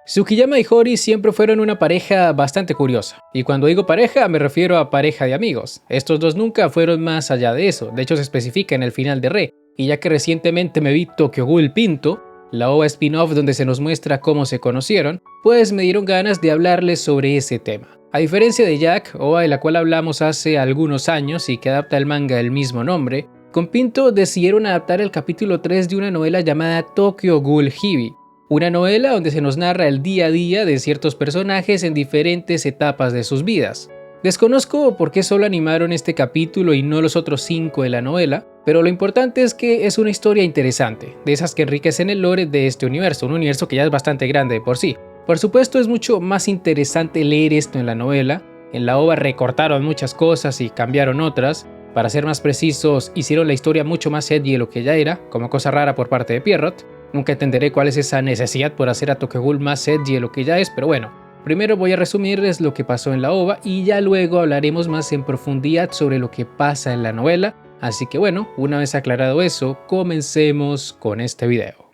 Tsukiyama y Hori siempre fueron una pareja bastante curiosa, y cuando digo pareja me refiero a pareja de amigos. Estos dos nunca fueron más allá de eso, de hecho se especifica en el final de Re, y ya que recientemente me vi Tokyo Ghoul Pinto, la OVA spin-off donde se nos muestra cómo se conocieron, pues me dieron ganas de hablarles sobre ese tema. A diferencia de Jack, OVA de la cual hablamos hace algunos años y que adapta el manga del mismo nombre, con Pinto decidieron adaptar el capítulo 3 de una novela llamada Tokyo Ghoul Hibi, una novela donde se nos narra el día a día de ciertos personajes en diferentes etapas de sus vidas. Desconozco por qué solo animaron este capítulo y no los otros 5 de la novela, pero lo importante es que es una historia interesante, de esas que enriquecen el lore de este universo, un universo que ya es bastante grande de por sí. Por supuesto es mucho más interesante leer esto en la novela, en la OVA recortaron muchas cosas y cambiaron otras, para ser más precisos hicieron la historia mucho más edgy de lo que ya era, como cosa rara por parte de Pierrot. Nunca entenderé cuál es esa necesidad por hacer a Tokyo Ghoul más edgy de lo que ya es, pero bueno. Primero voy a resumirles lo que pasó en la OVA y ya luego hablaremos más en profundidad sobre lo que pasa en la novela. Así que bueno, una vez aclarado eso, comencemos con este video.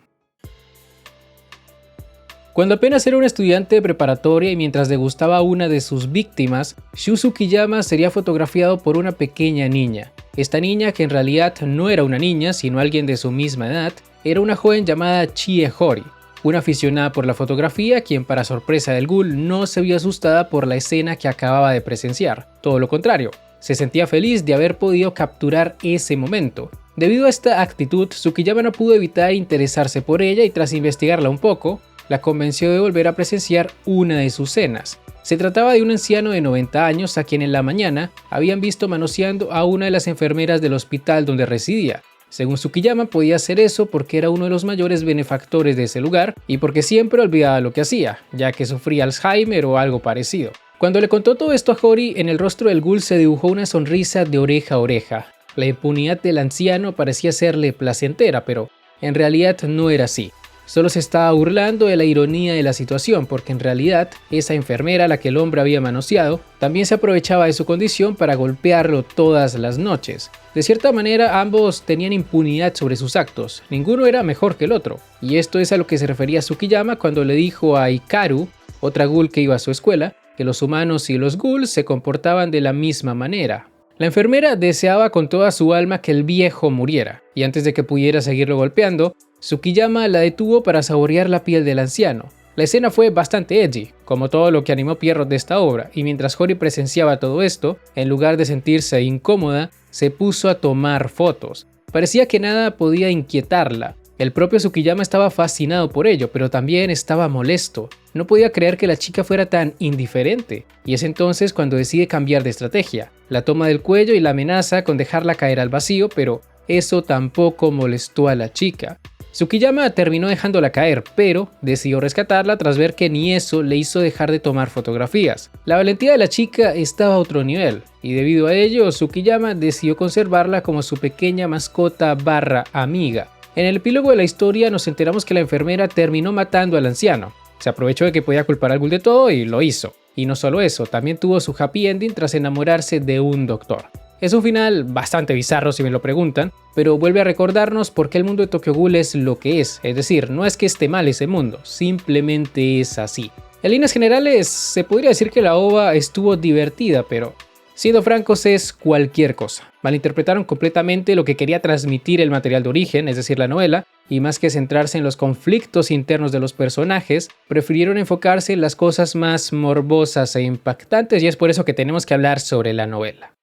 Cuando apenas era un estudiante de preparatoria y mientras degustaba a una de sus víctimas, Shu Tsukiyama sería fotografiado por una pequeña niña. Esta niña, que en realidad no era una niña, sino alguien de su misma edad, era una joven llamada Chie Hori, una aficionada por la fotografía quien para sorpresa del ghoul no se vio asustada por la escena que acababa de presenciar, todo lo contrario, se sentía feliz de haber podido capturar ese momento. Debido a esta actitud, Tsukiyama no pudo evitar interesarse por ella y tras investigarla un poco, la convenció de volver a presenciar una de sus cenas. Se trataba de un anciano de 90 años a quien en la mañana habían visto manoseando a una de las enfermeras del hospital donde residía. Según Tsukiyama podía hacer eso porque era uno de los mayores benefactores de ese lugar y porque siempre olvidaba lo que hacía, ya que sufría Alzheimer o algo parecido. Cuando le contó todo esto a Hori, en el rostro del ghoul se dibujó una sonrisa de oreja a oreja. La impunidad del anciano parecía serle placentera, pero en realidad no era así. Solo se estaba burlando de la ironía de la situación, porque en realidad esa enfermera a la que el hombre había manoseado también se aprovechaba de su condición para golpearlo todas las noches. De cierta manera ambos tenían impunidad sobre sus actos, ninguno era mejor que el otro, y esto es a lo que se refería Tsukiyama cuando le dijo a Hikaru, otra ghoul que iba a su escuela, que los humanos y los ghouls se comportaban de la misma manera. La enfermera deseaba con toda su alma que el viejo muriera, y antes de que pudiera seguirlo golpeando, Tsukiyama la detuvo para saborear la piel del anciano. La escena fue bastante edgy, como todo lo que animó Pierrot de esta obra, y mientras Hori presenciaba todo esto, en lugar de sentirse incómoda, se puso a tomar fotos. Parecía que nada podía inquietarla. El propio Tsukiyama estaba fascinado por ello, pero también estaba molesto. No podía creer que la chica fuera tan indiferente, y es entonces cuando decide cambiar de estrategia. La toma del cuello y la amenaza con dejarla caer al vacío, pero eso tampoco molestó a la chica. Tsukiyama terminó dejándola caer, pero decidió rescatarla tras ver que ni eso le hizo dejar de tomar fotografías. La valentía de la chica estaba a otro nivel, y debido a ello, Tsukiyama decidió conservarla como su pequeña mascota / amiga. En el epílogo de la historia nos enteramos que la enfermera terminó matando al anciano. Se aprovechó de que podía culpar al ghoul de todo y lo hizo. Y no solo eso, también tuvo su happy ending tras enamorarse de un doctor. Es un final bastante bizarro si me lo preguntan, pero vuelve a recordarnos por qué el mundo de Tokyo Ghoul es lo que es decir, no es que esté mal ese mundo, simplemente es así. En líneas generales, se podría decir que la OVA estuvo divertida, pero siendo francos es cualquier cosa. Malinterpretaron completamente lo que quería transmitir el material de origen, es decir, la novela, y más que centrarse en los conflictos internos de los personajes, prefirieron enfocarse en las cosas más morbosas e impactantes, y es por eso que tenemos que hablar sobre la novela.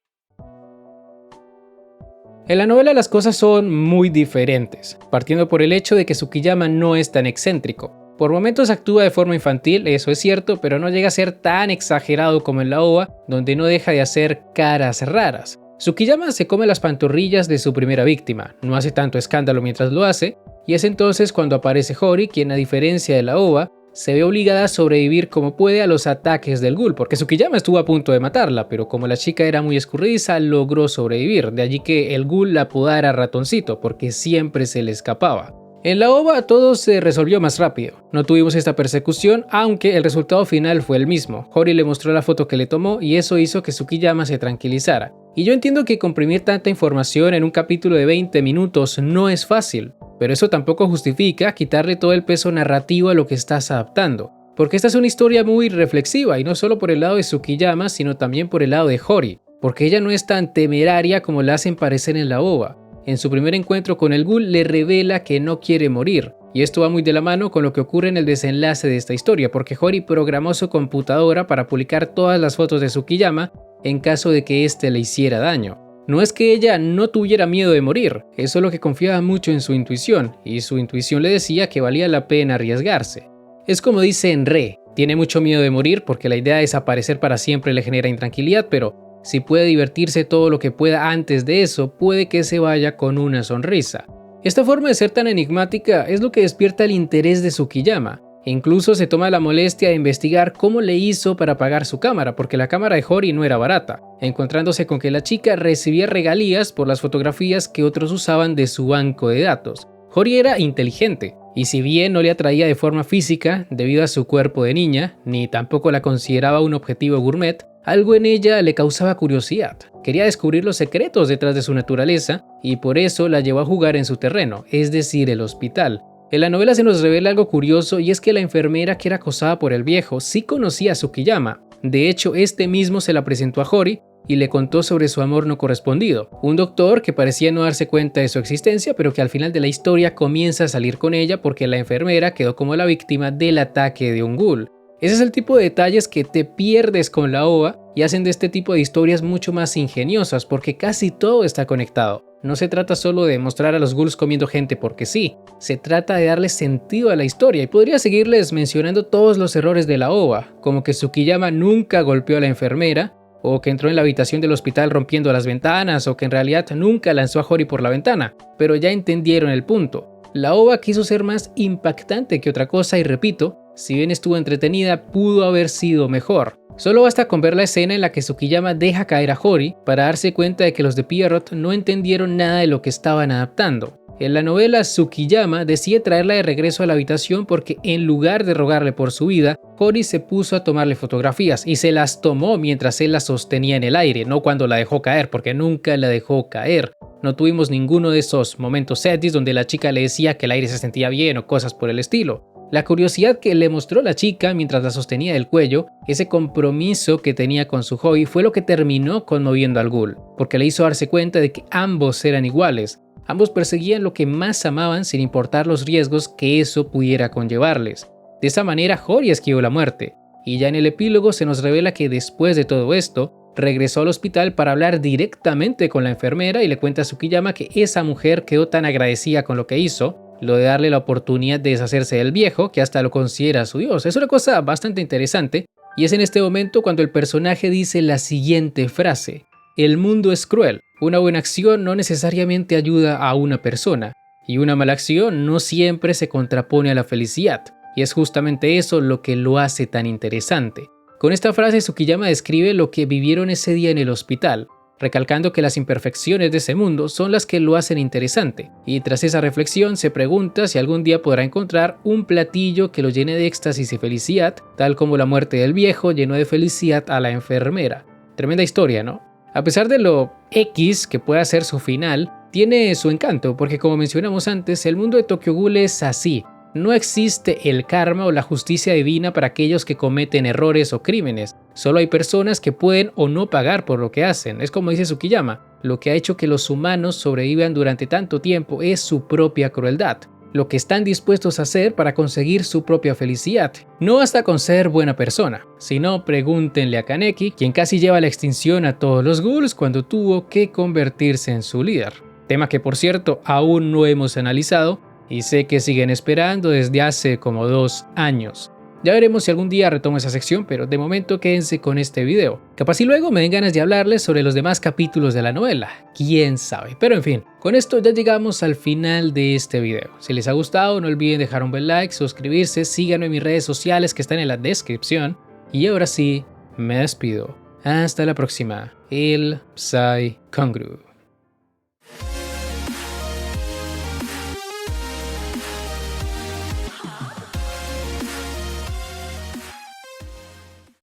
En la novela las cosas son muy diferentes, partiendo por el hecho de que Tsukiyama no es tan excéntrico. Por momentos actúa de forma infantil, eso es cierto, pero no llega a ser tan exagerado como en la OVA, donde no deja de hacer caras raras. Tsukiyama se come las pantorrillas de su primera víctima, no hace tanto escándalo mientras lo hace, y es entonces cuando aparece Hori, quien a diferencia de la OVA, se ve obligada a sobrevivir como puede a los ataques del ghoul, porque Tsukiyama estuvo a punto de matarla, pero como la chica era muy escurridiza, logró sobrevivir, de allí que el ghoul la apodara Ratoncito, porque siempre se le escapaba. En la OVA todo se resolvió más rápido, no tuvimos esta persecución, aunque el resultado final fue el mismo. Hori le mostró la foto que le tomó y eso hizo que Tsukiyama se tranquilizara. Y yo entiendo que comprimir tanta información en un capítulo de 20 minutos no es fácil, pero eso tampoco justifica quitarle todo el peso narrativo a lo que estás adaptando. Porque esta es una historia muy reflexiva y no solo por el lado de Tsukiyama, sino también por el lado de Hori, porque ella no es tan temeraria como la hacen parecer en la OVA. En su primer encuentro con el ghoul le revela que no quiere morir, y esto va muy de la mano con lo que ocurre en el desenlace de esta historia, porque Hori programó su computadora para publicar todas las fotos de Tsukiyama en caso de que éste le hiciera daño. No es que ella no tuviera miedo de morir, es solo que confiaba mucho en su intuición, y su intuición le decía que valía la pena arriesgarse. Es como dice Enre, tiene mucho miedo de morir porque la idea de desaparecer para siempre le genera intranquilidad, pero si puede divertirse todo lo que pueda antes de eso, puede que se vaya con una sonrisa. Esta forma de ser tan enigmática es lo que despierta el interés de Tsukiyama. E incluso se toma la molestia de investigar cómo le hizo para pagar su cámara, porque la cámara de Hori no era barata, encontrándose con que la chica recibía regalías por las fotografías que otros usaban de su banco de datos. Hori era inteligente, y si bien no le atraía de forma física debido a su cuerpo de niña, ni tampoco la consideraba un objetivo gourmet, algo en ella le causaba curiosidad. Quería descubrir los secretos detrás de su naturaleza y por eso la llevó a jugar en su terreno, es decir, el hospital. En la novela se nos revela algo curioso y es que la enfermera que era acosada por el viejo sí conocía a Tsukiyama. De hecho, este mismo se la presentó a Hori y le contó sobre su amor no correspondido. Un doctor que parecía no darse cuenta de su existencia, pero que al final de la historia comienza a salir con ella porque la enfermera quedó como la víctima del ataque de un ghoul. Ese es el tipo de detalles que te pierdes con la OVA y hacen de este tipo de historias mucho más ingeniosas porque casi todo está conectado. No se trata solo de mostrar a los ghouls comiendo gente porque sí, se trata de darle sentido a la historia y podría seguirles mencionando todos los errores de la OVA, como que Tsukiyama nunca golpeó a la enfermera, o que entró en la habitación del hospital rompiendo las ventanas, o que en realidad nunca lanzó a Hori por la ventana, pero ya entendieron el punto. La OVA quiso ser más impactante que otra cosa y repito, si bien estuvo entretenida, pudo haber sido mejor. Solo basta con ver la escena en la que Tsukiyama deja caer a Hori para darse cuenta de que los de Pierrot no entendieron nada de lo que estaban adaptando. En la novela, Tsukiyama decide traerla de regreso a la habitación porque en lugar de rogarle por su vida, Hori se puso a tomarle fotografías y se las tomó mientras él la sostenía en el aire, no cuando la dejó caer, porque nunca la dejó caer. No tuvimos ninguno de esos momentos setis donde la chica le decía que el aire se sentía bien o cosas por el estilo. La curiosidad que le mostró la chica mientras la sostenía del cuello, ese compromiso que tenía con su hobby, fue lo que terminó conmoviendo al ghoul, porque le hizo darse cuenta de que ambos eran iguales. Ambos perseguían lo que más amaban sin importar los riesgos que eso pudiera conllevarles. De esa manera Hori esquivó la muerte, y ya en el epílogo se nos revela que después de todo esto, regresó al hospital para hablar directamente con la enfermera y le cuenta a Tsukiyama que esa mujer quedó tan agradecida con lo que hizo, lo de darle la oportunidad de deshacerse del viejo, que hasta lo considera su dios. Es una cosa bastante interesante, y es en este momento cuando el personaje dice la siguiente frase: el mundo es cruel, una buena acción no necesariamente ayuda a una persona, y una mala acción no siempre se contrapone a la felicidad, y es justamente eso lo que lo hace tan interesante. Con esta frase Tsukiyama describe lo que vivieron ese día en el hospital, recalcando que las imperfecciones de ese mundo son las que lo hacen interesante, y tras esa reflexión se pregunta si algún día podrá encontrar un platillo que lo llene de éxtasis y felicidad, tal como la muerte del viejo llenó de felicidad a la enfermera. Tremenda historia, ¿no? A pesar de lo X que pueda ser su final, tiene su encanto, porque como mencionamos antes, el mundo de Tokyo Ghoul es así. No existe el karma o la justicia divina para aquellos que cometen errores o crímenes. Solo hay personas que pueden o no pagar por lo que hacen. Es como dice Tsukiyama, lo que ha hecho que los humanos sobrevivan durante tanto tiempo es su propia crueldad. Lo que están dispuestos a hacer para conseguir su propia felicidad. No basta con ser buena persona, sino pregúntenle a Kaneki, quien casi lleva a la extinción a todos los ghouls cuando tuvo que convertirse en su líder. Tema que por cierto aún no hemos analizado, y sé que siguen esperando desde hace como 2 años. Ya veremos si algún día retomo esa sección, pero de momento quédense con este video. Capaz y luego me den ganas de hablarles sobre los demás capítulos de la novela, quién sabe. Pero en fin, con esto ya llegamos al final de este video. Si les ha gustado no olviden dejar un buen like, suscribirse, síganme en mis redes sociales que están en la descripción. Y ahora sí, me despido. Hasta la próxima. El Psy Kongru.